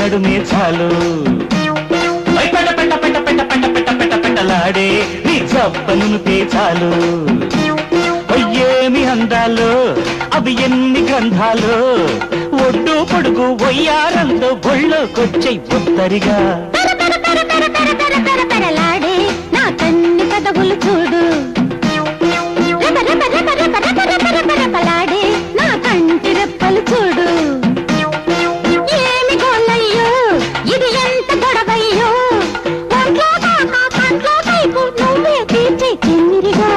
నడుమే చాలు పెట పెట పెట పెట పెట పెట పెట పెట్టలాడే నీ చప్పనునిపే చాలు ఏమి అందాలో అవి ఎన్ని గ్రంథాలు ఒడ్డు పొడుగు ఒయ్యారంతో బొళ్ళోకొచ్చే ఉత్తరిగా పెరలాడే నా కన్ని కదవులు చూడు రెపలాడే నా కంటి రెప్పలు చూడు ఏమి గోలయ్యో ఇది ఎంత గొడవయ్యో ఒంట్లో కాక కంట్లో కైపు నువ్వే తీర్చే కిమ్మిరిగా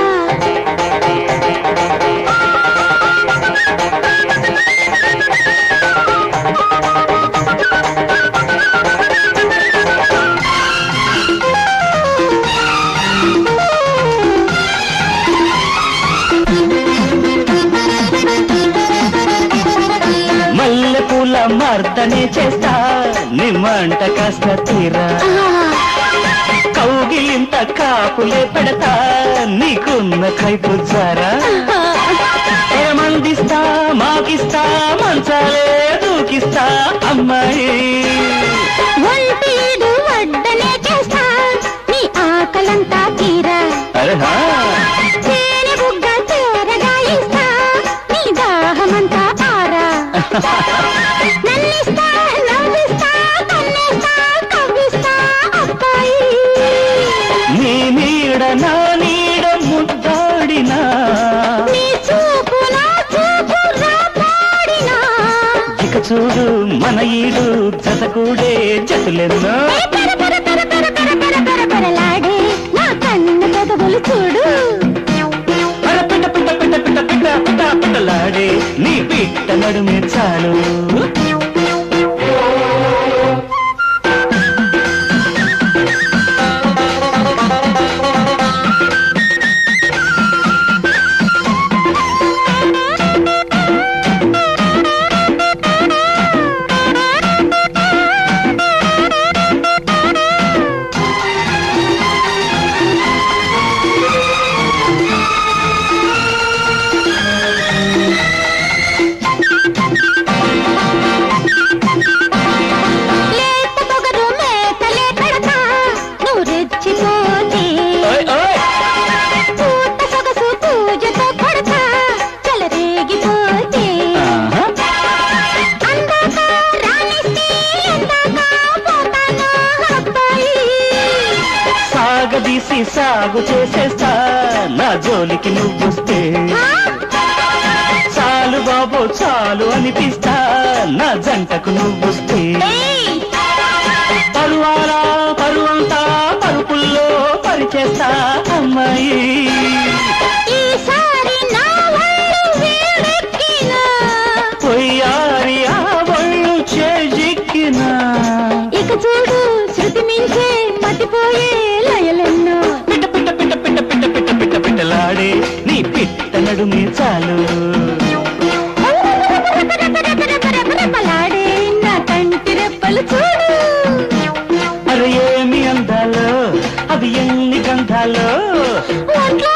మల్లెపూల మర్దనే చేస్తా నిమ్మంట కాస్త తీరా కౌగిలింత కాపులే పెడతా నీకున్న కైపు జారా ఏమందిస్తా మాకిస్తా మంచాలే దూకిస్తా అమ్మాయి ఒంటీడు వడ్డనే చేస్తా నీ ఆకలంతా తీరా అరహా తేనె బుగ్గ తేరగా ఇస్తా నీ దాహమంతా ఆరా నన్నిస్తా నవ్విస్తా కన్నేస్తా కవ్విస్తా అబ్బాయి నీ నీడ నా నీడ ముద్దాడినా నీ చూపు నా చూపు రాపాడినా ఇక చూడు మన ఈడు జతకూడే జతులెన్నో పెరలాడే నా కన్ను పెదవులు చూడు పిట్ట పిట్ట పిట్ట పిట్ట పిట్ట పిట్ట పిట్టలాడే నీ పిట్ట నడుమే చాలు లేత పొగరు మేతలే పెడతా నువ్వు రెచ్చిపోతే పూత సొగసు పూజతో కొడతా చెలరేగిపోతే అందాక రాణిస్తే ఎందాక పోతాను అబ్బాయి సాగదీసి సాగు చేసేస్తా నా జోలికి నువ్వొస్తే చాలు బాబో చాలు అనిపిస్తా నా జంటకు నువ్వొస్తే పరువాలా పరువంతా పరుపుల్లో పరిచేస్తా అమ్మాయి ఈసారి నా వాళ్ళు వేడెక్కినా పొయ్యారి ఆ ఒళ్ళు చేజిక్కినా ఇక చూడు శృతి మించే మతిపోయే లయలెన్నో పిట్ట పిట్ట పిట్ట పిట్ట పిట్ట పిట్ట పిట్ట పిట్టలాడే నీ పిట్ట నడుమే చాలు రెపలాడే నా కంటి రెప్పలు చూడు అరే ఏమి అందాలో అవి ఎన్ని గంధాలో ఒంట్లో